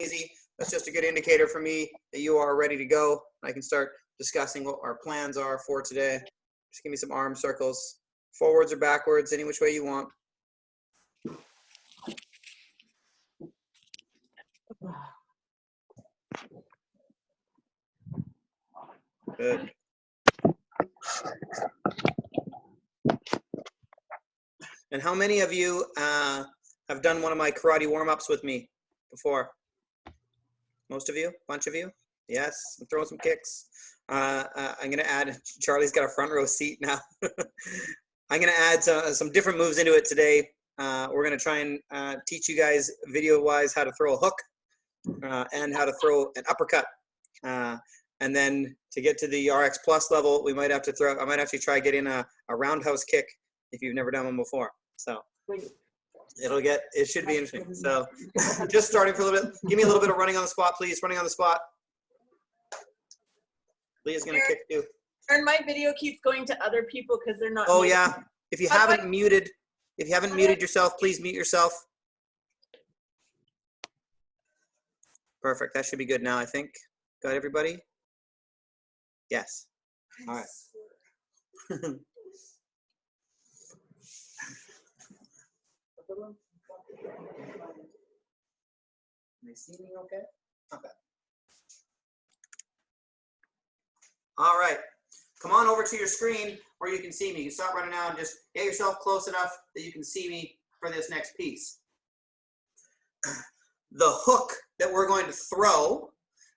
easy. That's just a good indicator for me that you are ready to go. I can start discussing what our plans are for today. Just give me some arm circles, forwards or backwards, any which way you want. Good. And how many of you have done one of my karate warm-ups with me before? Most of you? Bunch of you? Yes, I'm throwing some kicks. I'm going to add, Charlie's got a front row seat now. I'm going to add some different moves into it today. We're going to try and teach you guys video-wise how to throw a hook and how to throw an uppercut. And then to get to the RX Plus level, we might have to throw, I might actually try getting a roundhouse kick if you've never done one before. So it should be interesting. So just starting for a little bit, give me a little bit of running on the spot, please. Running on the spot. Leah's gonna kick you. And my video keeps going to other people because they're not. Oh yeah. If you haven't muted yourself, please mute yourself. Perfect. That should be good now, I think. Got everybody? Yes. All right. Can they see me okay? Okay. All right. Come on over to your screen where you can see me. You can stop running now and just get yourself close enough that you can see me for this next piece. The hook that we're going to throw,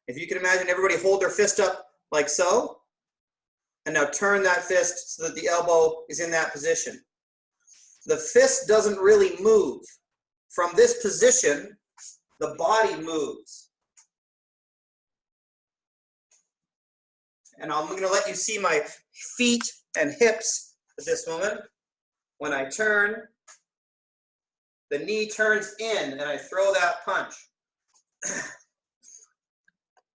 if you can imagine everybody hold their fist up like so, and now turn that fist so that the elbow is in that position. The fist doesn't really move. From this position, the body moves. And I'm going to let you see my feet and hips at this moment. When I turn, the knee turns in and I throw that punch.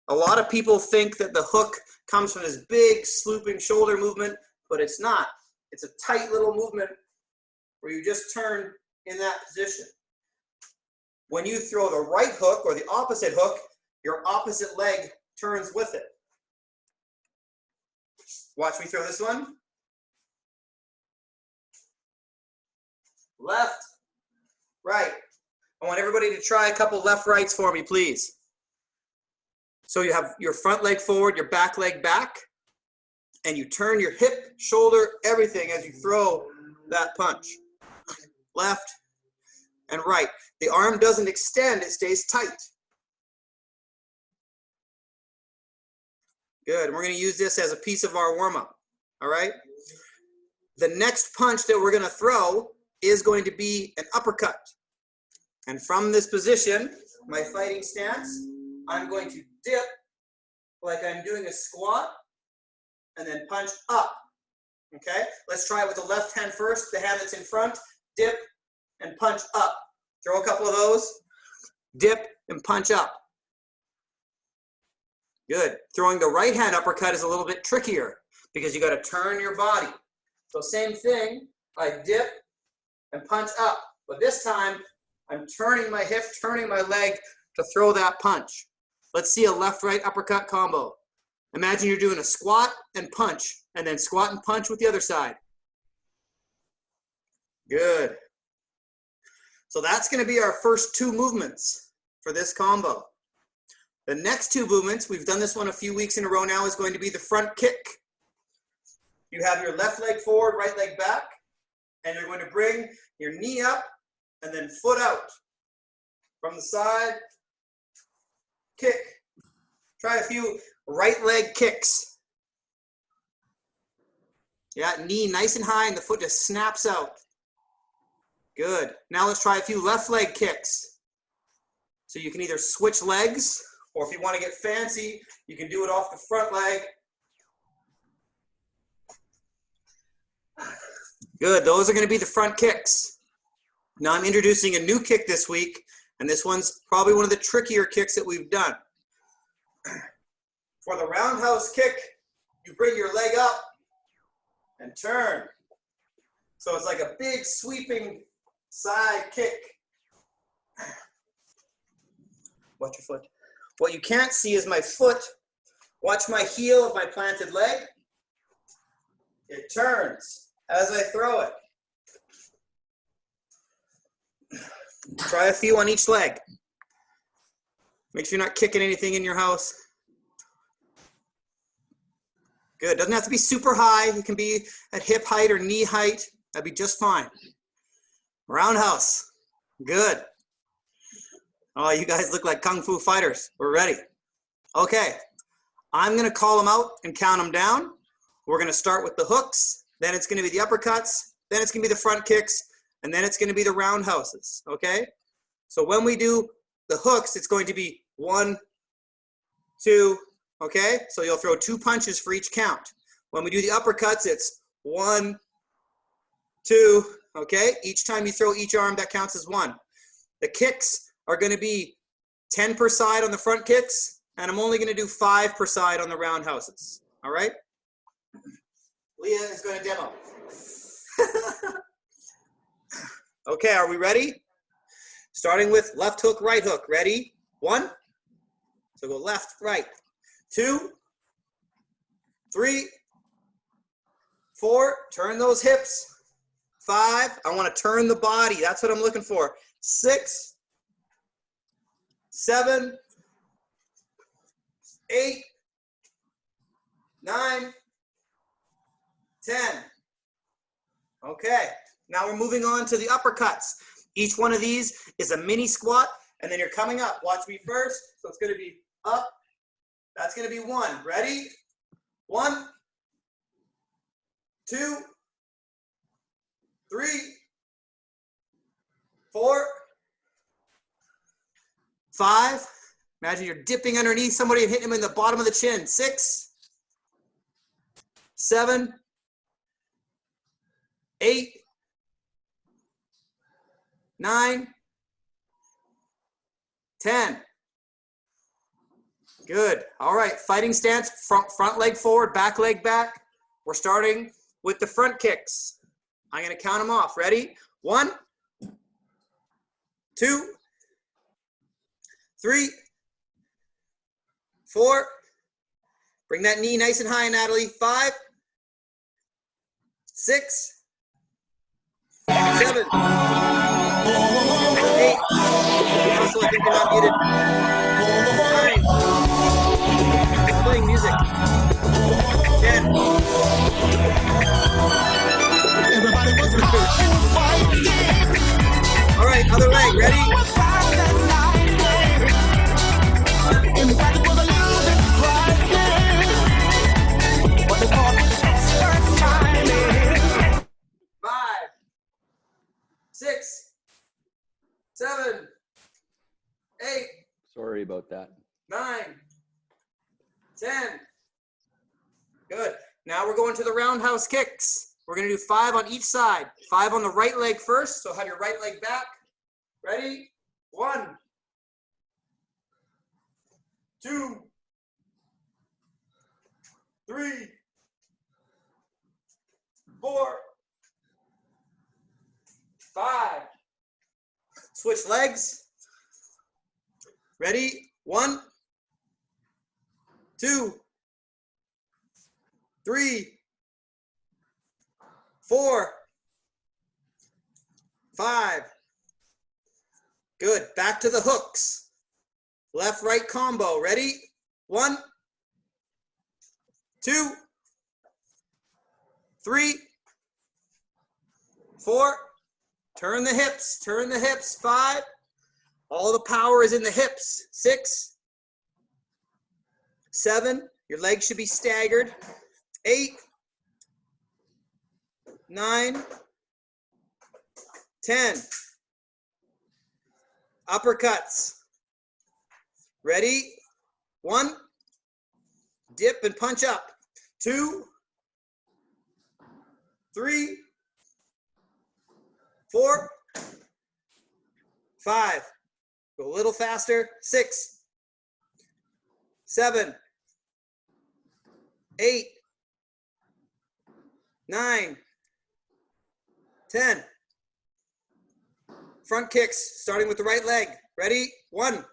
A lot of people think that the hook comes from this big swooping shoulder movement, but it's not. It's a tight little movement where you just turn in that position. When you throw the right hook or the opposite hook, your opposite leg turns with it. Watch me throw this one. Left, right. I want everybody to try a couple left rights for me, please. So you have your front leg forward, your back leg back, and you turn your hip, shoulder, everything as you throw that punch. Left and right. The arm doesn't extend, it stays tight. Good, and we're going to use this as a piece of our warm-up, all right? The next punch that we're going to throw is going to be an uppercut. And from this position, my fighting stance, I'm going to dip like I'm doing a squat and then punch up, okay? Let's try it with the left hand first, the hand that's in front, dip and punch up. Throw a couple of those, dip and punch up. Good. Throwing the right hand uppercut is a little bit trickier because you got to turn your body. So same thing, I dip and punch up. But this time, I'm turning my hip, turning my leg to throw that punch. Let's see a left-right uppercut combo. Imagine you're doing a squat and punch, and then squat and punch with the other side. Good. So that's going to be our first two movements for this combo. The next two movements, we've done this one a few weeks in a row now, is going to be the front kick. You have your left leg forward, right leg back, and you're going to bring your knee up and then foot out. From the side, kick. Try a few right leg kicks. Yeah, knee nice and high and the foot just snaps out. Good. Now let's try a few left leg kicks. So you can either switch legs, or if you want to get fancy, you can do it off the front leg. Good. Those are going to be the front kicks. Now I'm introducing a new kick this week, and this one's probably one of the trickier kicks that we've done. For the roundhouse kick, you bring your leg up and turn. So it's like a big sweeping side kick. Watch your foot. What you can't see is my foot. Watch my heel of my planted leg. It turns as I throw it. Try a few on each leg. Make sure you're not kicking anything in your house. Good. Doesn't have to be super high. It can be at hip height or knee height. That'd be just fine. Roundhouse. Good. Oh, you guys look like Kung Fu fighters. We're ready. Okay. I'm going to call them out and count them down. We're going to start with the hooks. Then it's going to be the uppercuts. Then it's going to be the front kicks. And then it's going to be the roundhouses. Okay? So when we do the hooks, it's going to be 1, 2, okay? So you'll throw 2 punches for each count. When we do the uppercuts, it's 1, 2, okay? Each time you throw each arm, that counts as 1. The kicks are going to be 10 per side on the front kicks, and I'm only going to do 5 per side on the roundhouses, all right? Leah is going to demo. Okay, are we ready? Starting with left hook, right hook. Ready? 1. So go left, right. 2, 3, 4. Turn those hips. 5. I want to turn the body. That's what I'm looking for. 6, 7, 8, 9, 10. Okay. Now we're moving on to the uppercuts. Each one of these is a mini squat, and then you're coming up. Watch me first. So it's going to be up. That's going to be 1. Ready? 1, 2, 3, 4, 5. Imagine you're dipping underneath somebody and hitting them in the bottom of the chin. 6, 7, 8, 9, 10. Good. All right. Fighting stance, front leg forward, back leg back. We're starting with the front kicks. I'm going to count them off. Ready? 1, 2, 3, 4. Bring that knee nice and high, Natalie. 5, 6, 7, 8. Also, I think you're not muted. 9. I'm playing music. 10. Everybody was fighting. All right, other leg. Ready? In fact, it was a little bit frightening. But they fought with expert timing. 5, 6, 7, 8. Sorry about that. 9, 10. Good. Now we're going to the roundhouse kicks. We're going to do 5 on each side. 5 on the right leg first, so have your right leg back. Ready? 1, 2, 3, 4, 5. Switch legs. Ready? 1, 2, 3, 4, 5. Good. Back to the hooks. Left, right combo. Ready? 1, 2, 3, 4. Turn the hips. Turn the hips. 5. All the power is in the hips. 6, 7. Your legs should be staggered. 8, 9, 10. Uppercuts. Ready? 1. Dip and punch up. 2, 3, 4, 5. Go a little faster. 6, 7, 8, 9, 10. Front kicks, starting with the right leg. Ready? 1,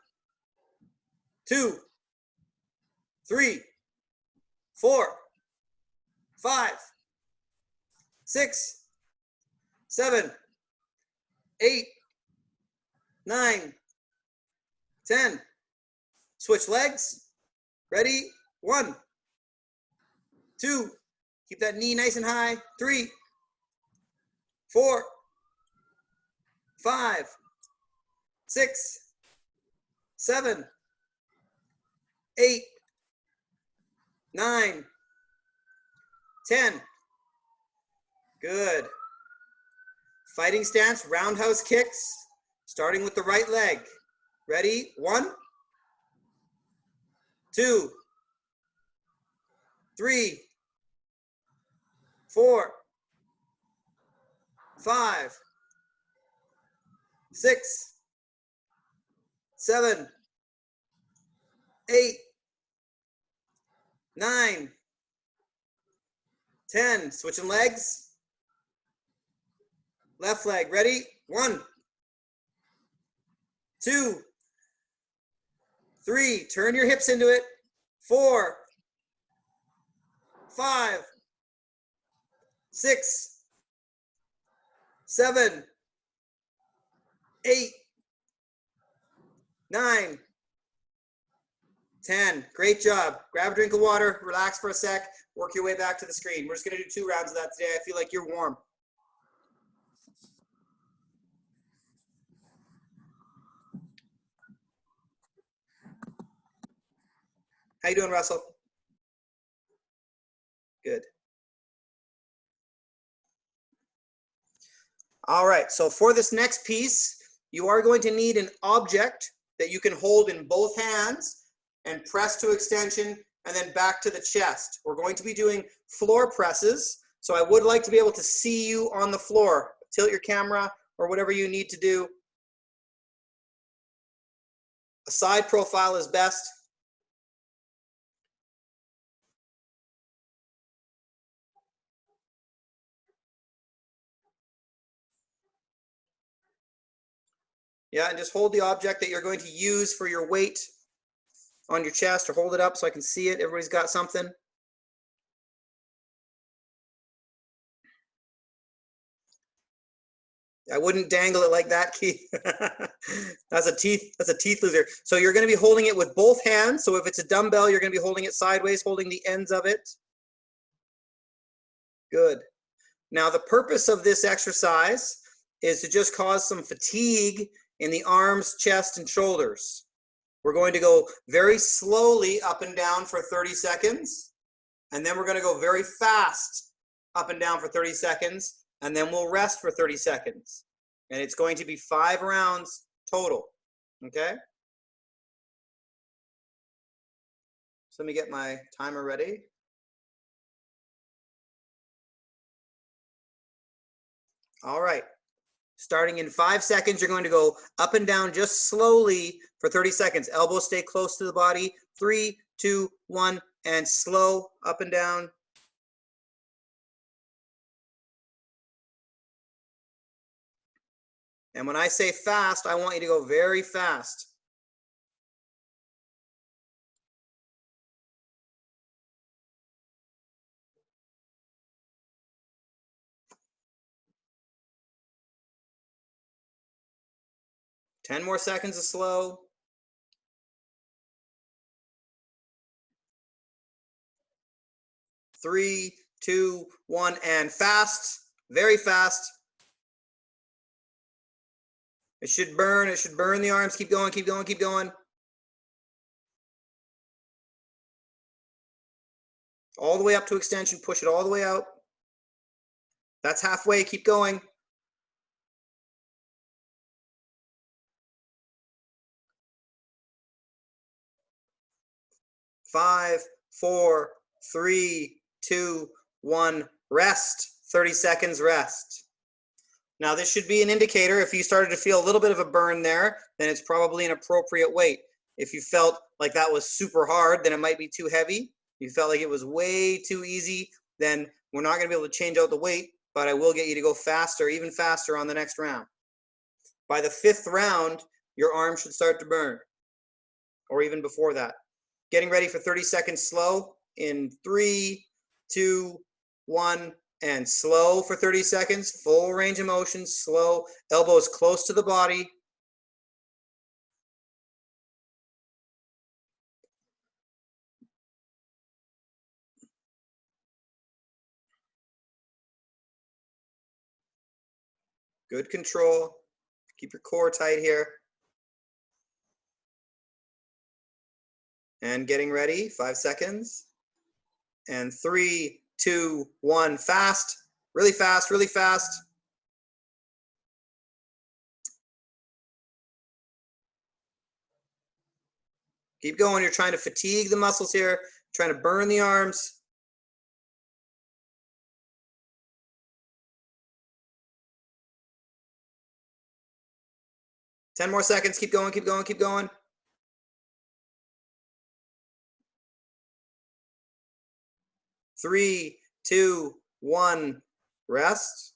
2, 3, 4, 5, 6, 7, 8, 9, 10. Switch legs. Ready? 1, 2. Keep that knee nice and high. 3, 4, 5, 6, 7, 8, 9, 10. Good. Fighting stance, roundhouse kicks, starting with the right leg. Ready? 1, 2, 3, 4, 5, 6, 7, 8, 9, 10. Switching legs. Left leg, ready? 1, 2, 3. Turn your hips into it. 4, 5, 6, 7, 8, 9, 10. Great job. Grab a drink of water, relax for a sec, work your way back to the screen. We're just going to do 2 rounds of that today. I feel like you're warm. How you doing, Russell? Good. All right, so for this next piece, you are going to need an object that you can hold in both hands and press to extension and then back to the chest. We're going to be doing floor presses, so I would like to be able to see you on the floor. Tilt your camera or whatever you need to do. A side profile is best. Yeah, and just hold the object that you're going to use for your weight on your chest, or hold it up so I can see it. Everybody's got something. I wouldn't dangle it like that, Keith. That's a teeth loser. So you're going to be holding it with both hands. So if it's a dumbbell, you're going to be holding it sideways, holding the ends of it. Good. Now the purpose of this exercise is to just cause some fatigue in the arms, chest, and shoulders. We're going to go very slowly up and down for 30 seconds. And then we're going to go very fast up and down for 30 seconds. And then we'll rest for 30 seconds. And it's going to be 5 rounds total. Okay? So let me get my timer ready. All right. Starting in 5 seconds, you're going to go up and down just slowly for 30 seconds. Elbows stay close to the body. 3, 2, 1, and slow up and down. And when I say fast, I want you to go very fast. Ten more seconds of slow. 3, 2, 1, and fast. Very fast. It should burn. It should burn the arms. Keep going, keep going, keep going. All the way up to extension. Push it all the way out. That's halfway. Keep going. 5, 4, 3, 2, 1. Rest. 30 seconds rest. Now this should be an indicator. If you started to feel a little bit of a burn there, then it's probably an appropriate weight. If you felt like that was super hard, then it might be too heavy. If you felt like it was way too easy, then we're not going to be able to change out the weight, but I will get you to go faster, even faster on the next round. By the 5th round, your arm should start to burn. or even before that. Getting ready for 30 seconds slow in 3, 2, 1, and slow for 30 seconds. Full range of motion, slow, elbows close to the body. Good control. Keep your core tight here. And getting ready, 5 seconds. And 3, 2, 1, fast. Really fast, really fast. Keep going. You're trying to fatigue the muscles here, trying to burn the arms. Ten more seconds. Keep going, keep going, keep going. 3, 2, 1, rest.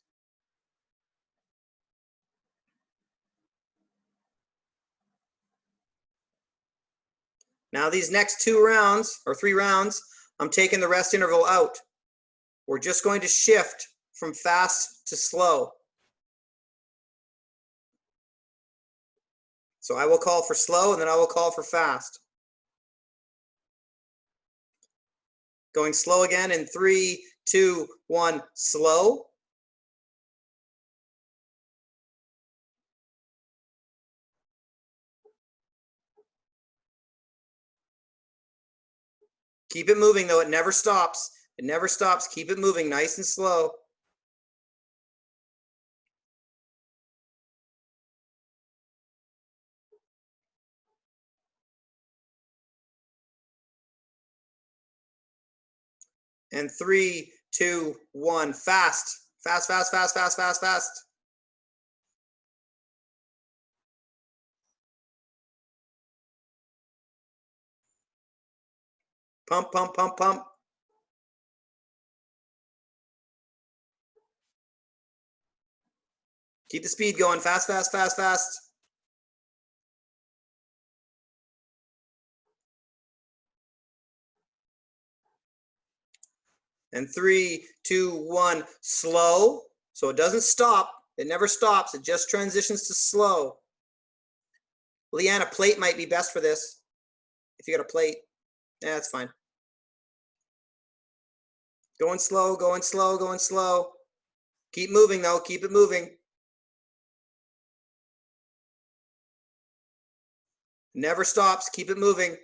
Now these next 2 rounds, or 3 rounds, I'm taking the rest interval out. We're just going to shift from fast to slow. So I will call for slow and then I will call for fast. Going slow again in 3, 2, 1, slow. Keep it moving though, it never stops. It never stops. Keep it moving nice and slow. And 3, 2, 1, fast. Fast, fast, fast, fast, fast, fast. Pump, pump, pump, pump. Keep the speed going. Fast, fast, fast, fast. And 3, 2, 1, slow. So it doesn't stop. It never stops. It just transitions to slow. Leanna, plate might be best for this. If you got a plate, yeah, that's fine. Going slow, going slow, going slow. Keep moving though, keep it moving. Never stops, keep it moving.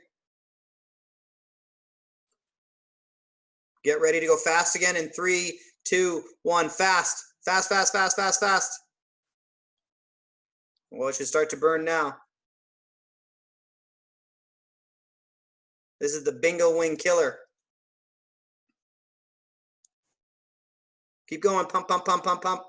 Get ready to go fast again in 3, 2, 1, fast. Fast, fast, fast, fast, fast. Well, it should start to burn now. This is the bingo wing killer. Keep going, pump, pump, pump, pump, pump.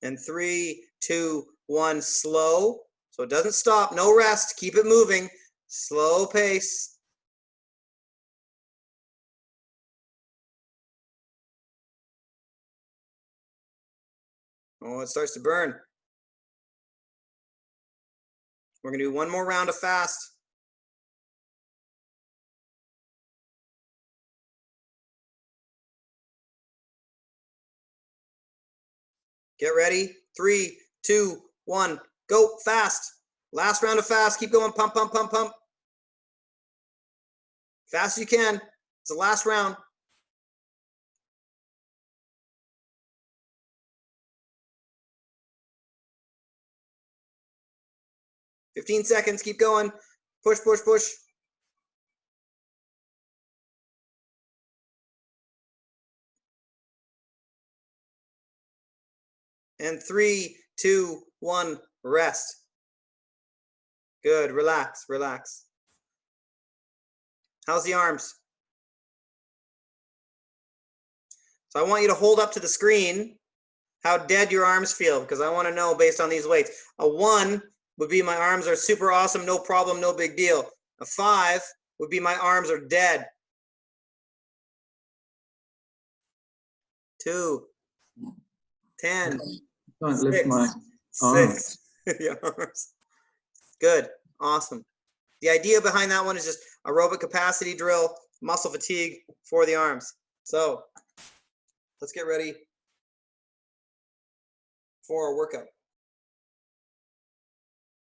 And 3, 2, 1, slow. So it doesn't stop, no rest, keep it moving. Slow pace. Oh, it starts to burn. We're gonna do one more round of fast. Get ready. 3, 2, 1, go fast. Last round of fast. Keep going. Pump, pump, pump, pump. Fast as you can. It's the last round. "15 seconds. Keep going. Push, push, push. And 3, 2, 1, rest. Good. Relax, relax. How's the arms? So I want you to hold up to the screen how dead your arms feel, because I want to know based on these weights. A 1 would be my arms are super awesome, no problem, no big deal. A 5 would be my arms are dead. 2, 10, Don't lift 6, my 6. Your arms. Good. Awesome. The idea behind that one is just aerobic capacity drill, muscle fatigue for the arms. So let's get ready for our workout.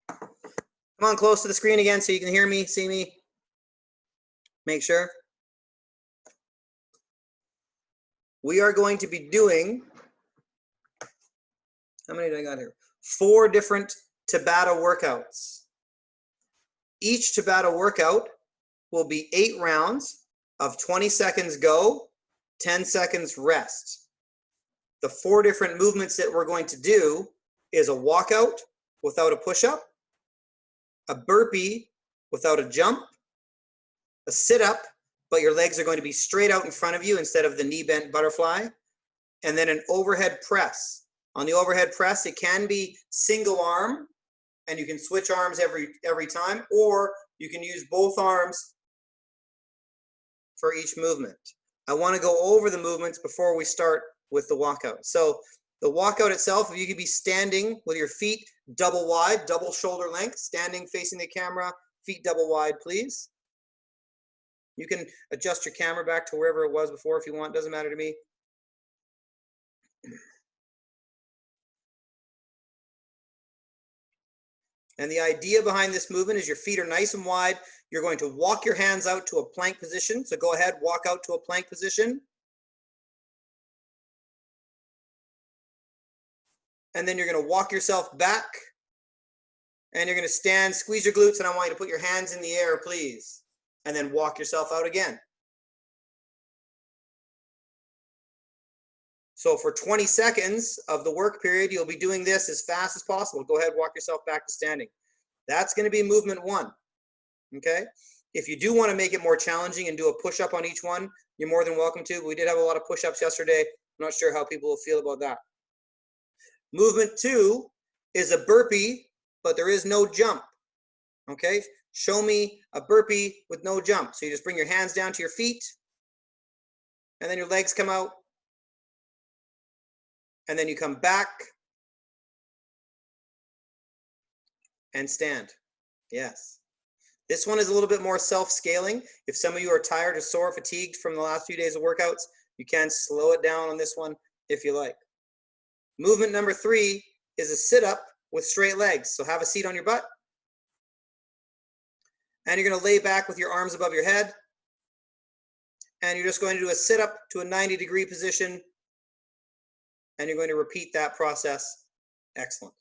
Come on close to the screen again so you can hear me, see me. Make sure. We are going to be doing, how many do I got here? 4 different Tabata workouts. Each Tabata workout will be 8 rounds of 20 seconds go, 10 seconds rest. The 4 different movements that we're going to do is a walkout without a push-up, a burpee without a jump, a sit-up, but your legs are going to be straight out in front of you instead of the knee-bent butterfly, and then an overhead press. On the overhead press, it can be single arm, and you can switch arms every time, or you can use both arms for each movement. I want to go over the movements before we start with the walkout. So the walkout itself, if you could be standing with your feet double wide, double shoulder length, standing facing the camera, feet double wide, please. You can adjust your camera back to wherever it was before if you want, doesn't matter to me. And the idea behind this movement is your feet are nice and wide. You're going to walk your hands out to a plank position. So go ahead, walk out to a plank position. And then you're going to walk yourself back. And you're going to stand, squeeze your glutes, and I want you to put your hands in the air, please. And then walk yourself out again. So for 20 seconds of the work period, you'll be doing this as fast as possible. Go ahead, walk yourself back to standing. That's going to be movement 1. Okay? If you do want to make it more challenging and do a push-up on each one, you're more than welcome to. We did have a lot of push-ups yesterday. I'm not sure how people will feel about that. Movement 2 is a burpee, but there is no jump. Okay? Show me a burpee with no jump. So you just bring your hands down to your feet, and then your legs come out, and then you come back and stand. Yes. This one is a little bit more self-scaling. If some of you are tired or sore, fatigued from the last few days of workouts, you can slow it down on this one if you like. Movement number 3 is a sit-up with straight legs. So have a seat on your butt. And you're going to lay back with your arms above your head. And you're just going to do a sit-up to a 90-degree position. And you're going to repeat that process. Excellent.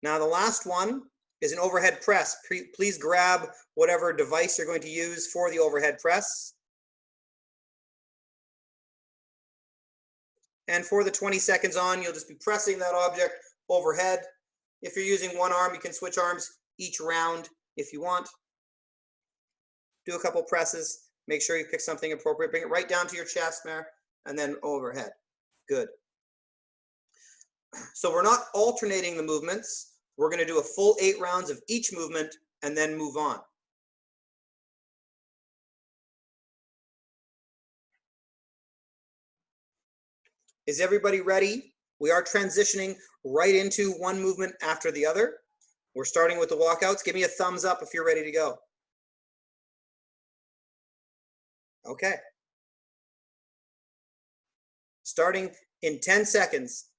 Now the last one is an overhead press. Please grab whatever device you're going to use for the overhead press. And for the 20 seconds on, you'll just be pressing that object overhead. If you're using one arm, you can switch arms each round if you want. Do a couple presses. Make sure you pick something appropriate. Bring it right down to your chest, Mare, and then overhead. Good. So we're not alternating the movements. We're going to do a full 8 rounds of each movement and then move on. Is everybody ready? We are transitioning right into one movement after the other. We're starting with the walkouts. Give me a thumbs up if you're ready to go. Okay. Starting in 10 seconds.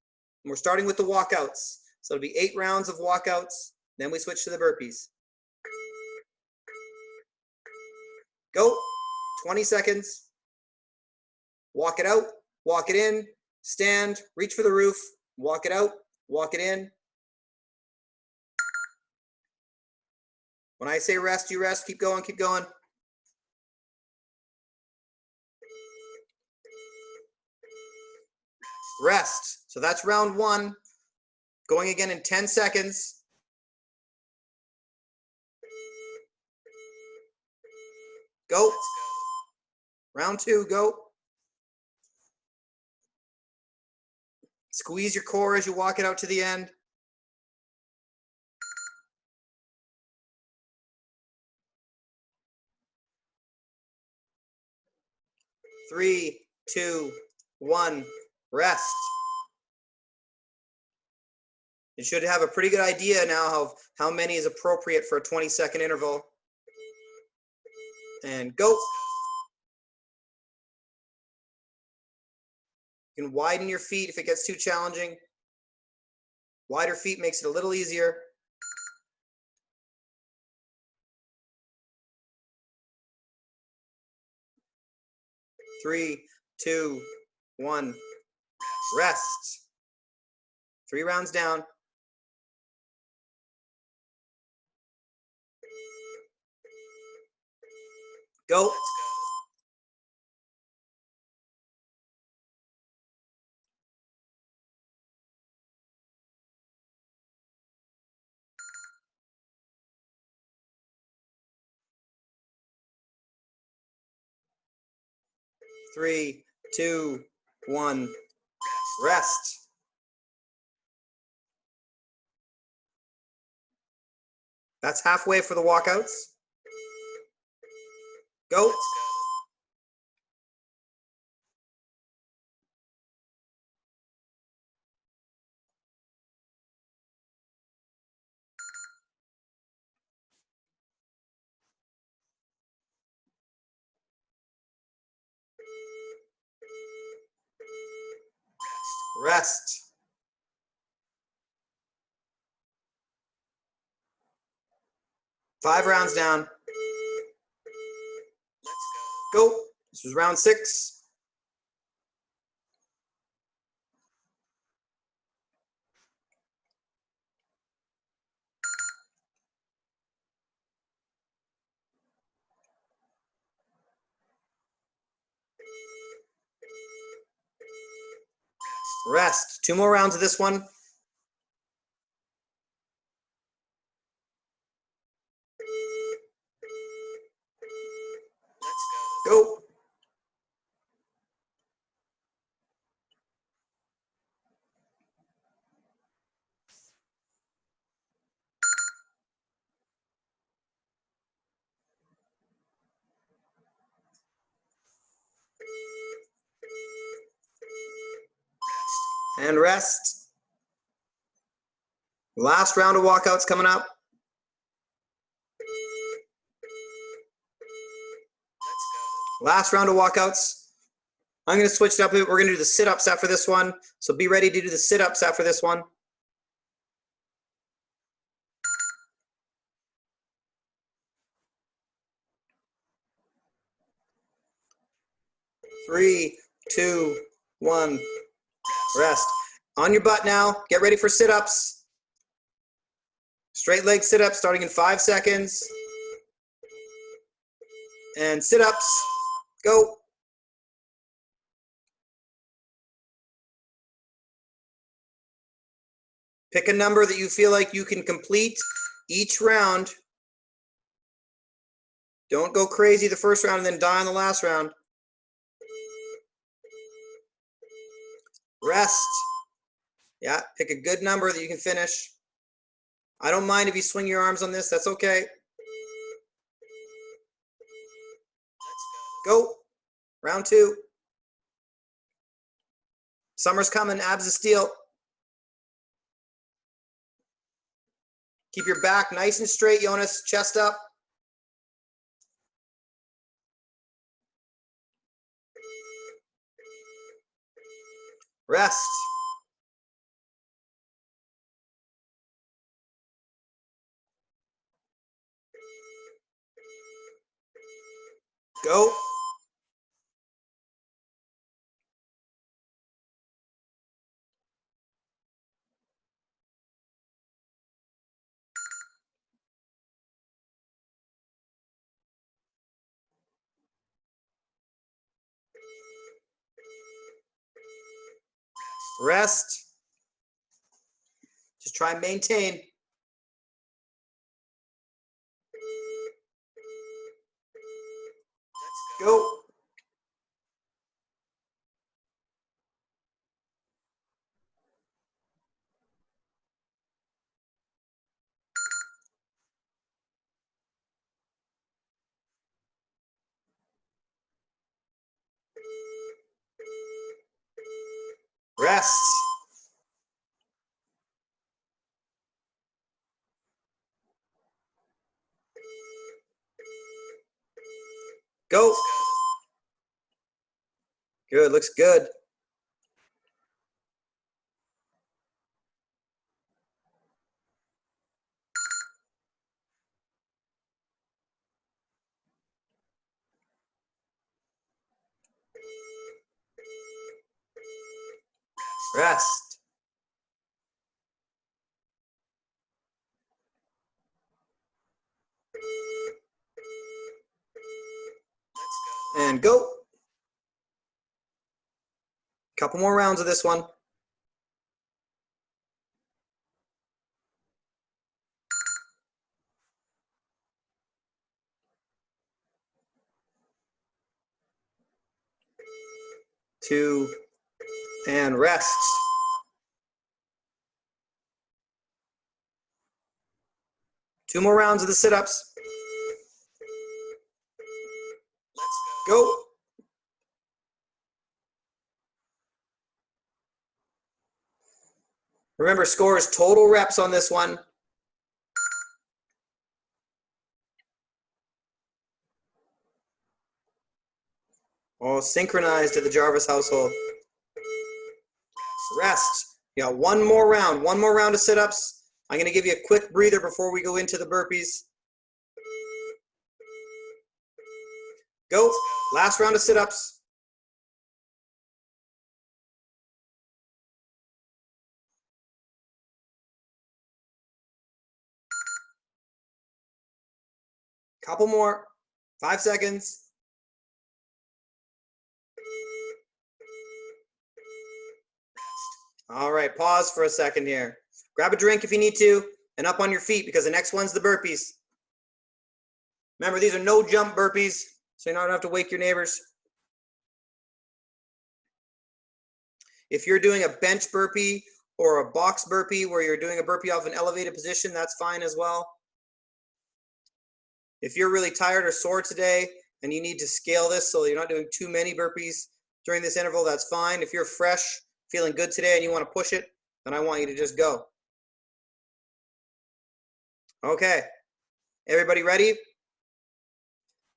And we're starting with the walkouts. So it'll be 8 rounds of walkouts. Then we switch to the burpees. Go. 20 seconds. Walk it out. Walk it in. Stand. Reach for the roof. Walk it out. Walk it in. When I say rest, you rest. Keep going. Keep going. Rest. So that's round 1. Going again in 10 seconds. Go. Round 2, go. Squeeze your core as you walk it out to the end. Three, 2, 1, rest. You should have a pretty good idea now of how many is appropriate for a 20-second interval. And go. You can widen your feet if it gets too challenging. Wider feet makes it a little easier. Three, 2, 1, rest. 3 rounds down. Go. Three, 2, 1, rest. That's halfway for the walkouts. Go. Rest. Five rounds down. Go. This was round 6. Rest. 2 more rounds of this one. Go. And rest. Last round of walkouts coming up. Last round of walkouts. I'm going to switch it up a bit. We're going to do the sit-ups after this one. So be ready to do the sit-ups after this one. Three, 2, 1, rest. On your butt now. Get ready for sit-ups. Straight leg sit-ups starting in 5 seconds. And sit-ups. Go. Pick a number that you feel like you can complete each round. Don't go crazy the first round and then die on the last round. Rest. Yeah, pick a good number that you can finish. I don't mind if you swing your arms on this. That's okay. Go. Round 2. Summer's coming. Abs of steel. Keep your back nice and straight, Jonas. Chest up. Rest. Go. Rest. Just try and maintain. Go. Rest. Go. Good, looks good. Rest. And go. Couple more rounds of this one. Two, and rest. Two more rounds of the sit-ups. Go. Remember, score is total reps on this one. All synchronized to the Jarvis household. Rest. You got one more round of sit-ups. I'm going to give you a quick breather before we go into the burpees. Go. Last round of sit-ups. Couple more. 5 seconds. All right, pause for a second here. Grab a drink if you need to, and up on your feet because the next one's the burpees. Remember, these are no jump burpees, so you don't have to wake your neighbors. If you're doing a bench burpee or a box burpee where you're doing a burpee off an elevated position, that's fine as well. If you're really tired or sore today and you need to scale this so you're not doing too many burpees during this interval, that's fine. If you're fresh, feeling good today and you want to push it, then I want you to just go. Okay, everybody ready?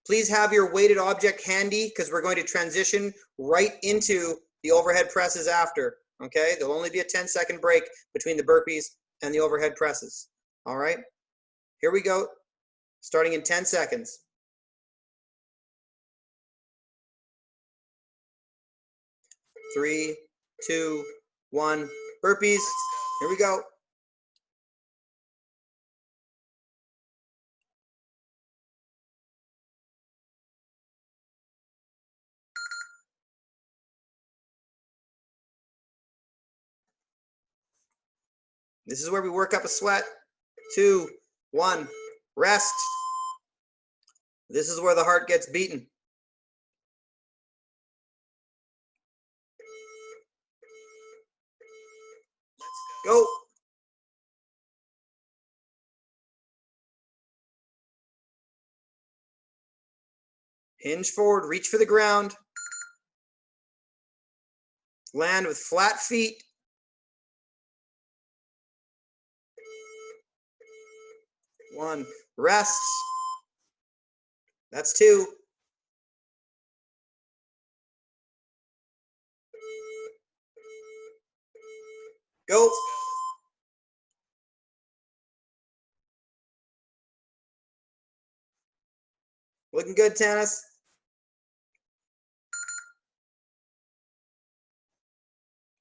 Please have your weighted object handy because we're going to transition right into the overhead presses after, okay? There'll only be a 10-second break between the burpees and the overhead presses, all right? Here we go, starting in 10 seconds. 3, 2, 1, burpees. Here we go. This is where we work up a sweat. 2, 1, rest. This is where the heart gets beaten. Go. Hinge forward, reach for the ground. Land with flat feet. One, rest. That's 2. Go. Looking good, Tanis.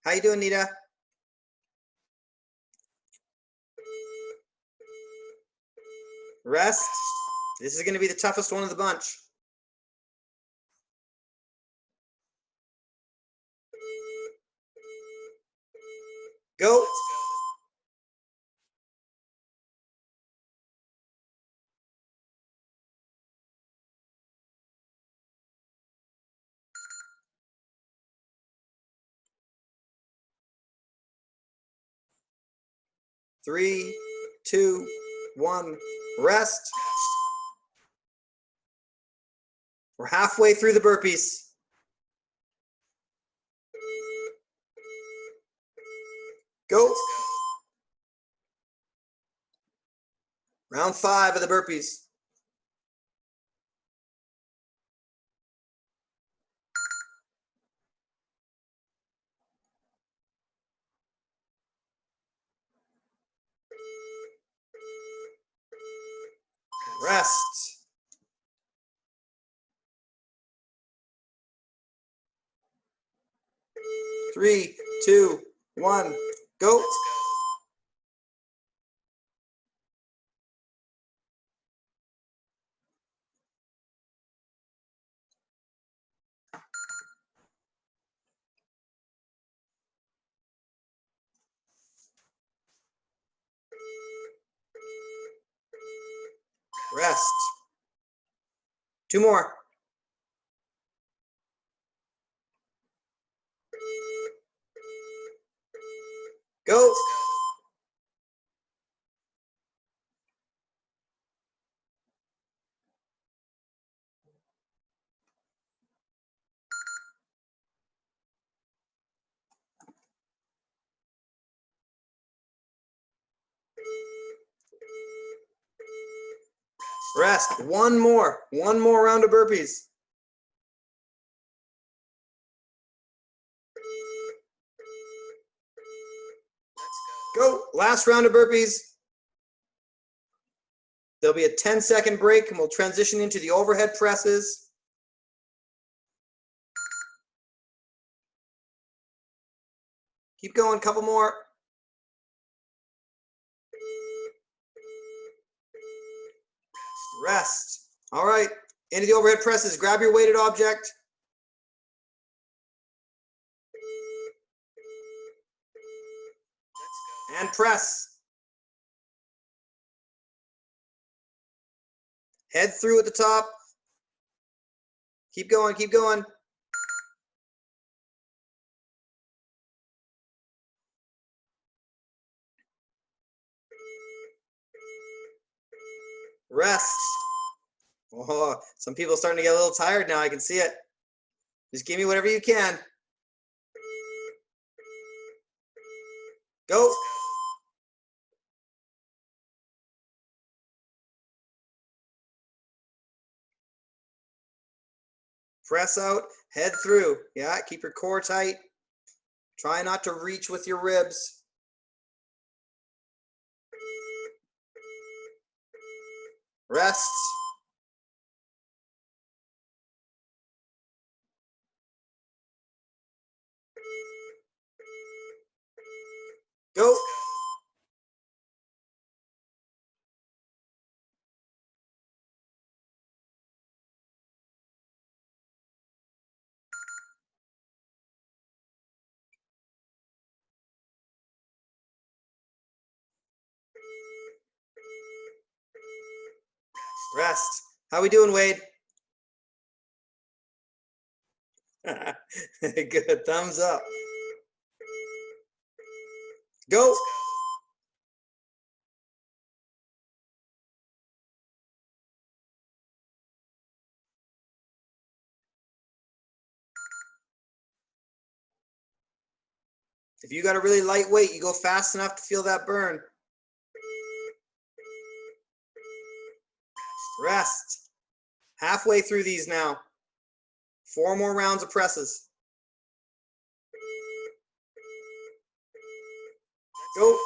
How you doing, Nita? Rest. This is going to be the toughest one of the bunch. Go. Three, 2, 1, rest. We're halfway through the burpees. Go. Round 5 of the burpees. Rest. 3, 2, 1, go. Rest. 2 more. Go. Rest. One more round of burpees. Go. Last round of burpees. There'll be a 10-second break and we'll transition into the overhead presses. Keep going, couple more. Rest. All right, into the overhead presses. Grab your weighted object. And press. Head through at the top. Keep going, keep going. Rest. Oh, some people are starting to get a little tired now. I can see it. Just give me whatever you can. Go. Press out, head through. Yeah, keep your core tight. Try not to reach with your ribs. Rest. Go. Rest. How we doing, Wade? Good. Thumbs up. Go. If you got a really light weight, you go fast enough to feel that burn. Rest. Halfway through these now. 4 more rounds of presses. Go.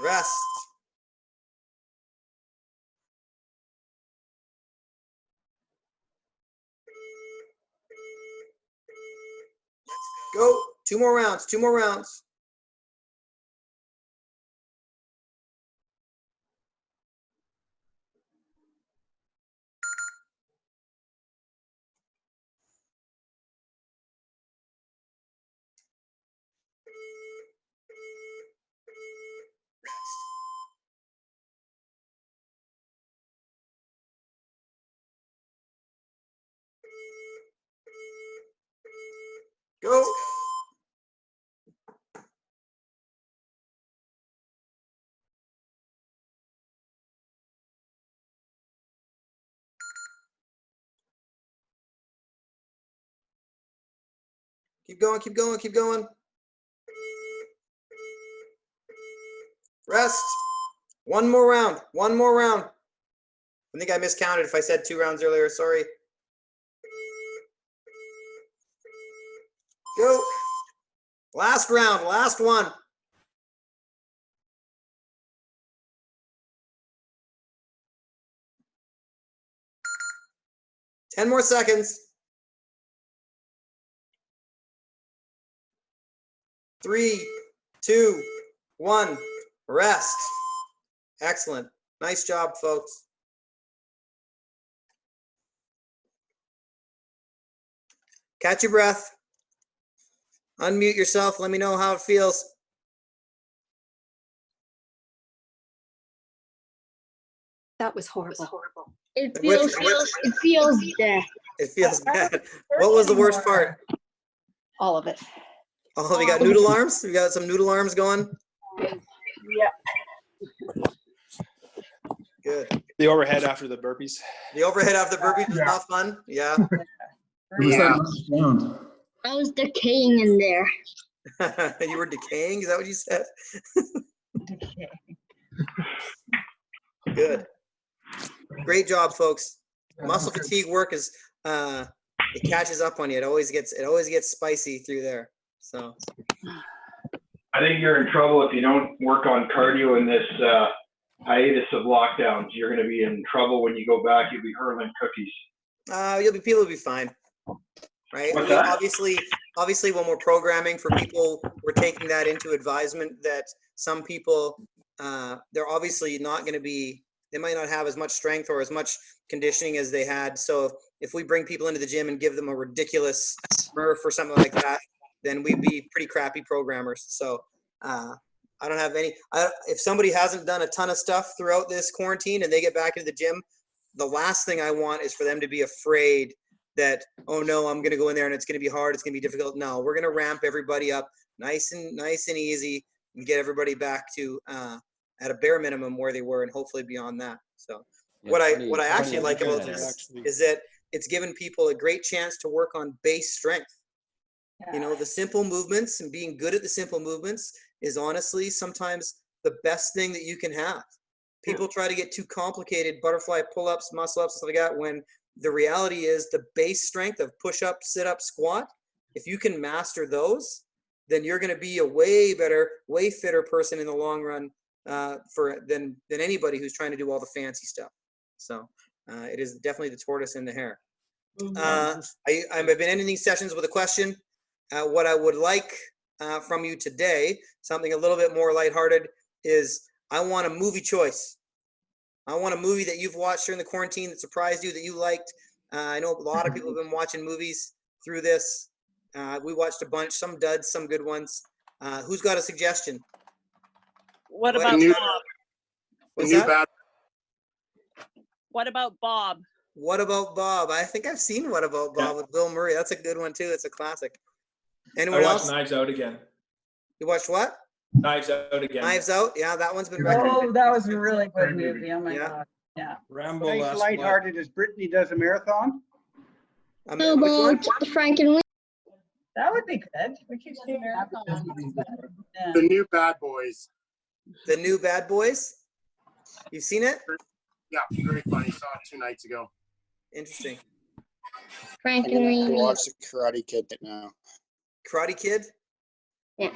Rest. Go. 2 more rounds. 2 more rounds. Go. Keep going, keep going, keep going. Rest. One more round, one more round. I think I miscounted if I said 2 rounds earlier, sorry. Go. Last round, last one. Ten more seconds. 3, 2, 1. Rest. Excellent. Nice job, folks. Catch your breath. Unmute yourself. Let me know how it feels. That was horrible. It feels death. It feels bad. What was the worst part? All of it. Oh, we got noodle arms? We got some noodle arms going? Yeah. Good. The overhead after the burpees. The overhead after the burpees was not fun? Yeah. I was decaying in there. You were decaying? Is that what you said? Good. Great job, folks. Muscle fatigue work is it catches up on you. It always gets spicy through there. So I think you're in trouble if you don't work on cardio in this hiatus of lockdowns. You're going to be in trouble when you go back. You'll be hurling cookies. people will be fine, right? What's I mean, that? obviously, when we're programming for people, we're taking that into advisement that some people they're obviously not going to be. They might not have as much strength or as much conditioning as they had. So if we bring people into the gym and give them a ridiculous Smurf or something like that, then we'd be pretty crappy programmers. So I don't have any. If somebody hasn't done a ton of stuff throughout this quarantine and they get back into the gym, the last thing I want is for them to be afraid that, oh no, I'm going to go in there and it's going to be hard. It's going to be difficult. No, we're going to ramp everybody up nice and easy and get everybody back to at a bare minimum where they were and hopefully beyond that. So what I actually like about this is that it's given people a great chance to work on base strength. You know, the simple movements and being good at the simple movements is honestly sometimes the best thing that you can have. People try to get too complicated, butterfly pull-ups, muscle-ups, stuff like that, when the reality is the base strength of push-up, sit-up, squat, if you can master those, then you're going to be a way better, way fitter person in the long run than anybody who's trying to do all the fancy stuff. So it is definitely the tortoise and the hare. I've been ending these sessions with a question. What I would like from you today, something a little bit more lighthearted, is I want a movie choice. I want a movie that you've watched during the quarantine that surprised you, that you liked. I know a lot of people have been watching movies through this. We watched a bunch, some duds, some good ones. Who's got a suggestion? What about Bob? What's that? What about Bob? What About Bob? I think I've seen What About Bob with Bill Murray. That's a good one too. It's a classic. Anyone I watched else? Knives Out again. You watched what? Knives Out again. Knives Out. Yeah, that one's been Oh, recommended. that was a really good movie. Oh my Yeah. God. Yeah. Rambo nice lighthearted as Brittany does a marathon. How about Frank and Wayne? That would be good. We could see that. Yeah. The New Bad Boys. The New Bad Boys. You've seen it? Yeah, very funny. Saw it 2 nights ago. Interesting. Frank and Wayne. Watch the Karate Kid now. Karate Kid? Yeah.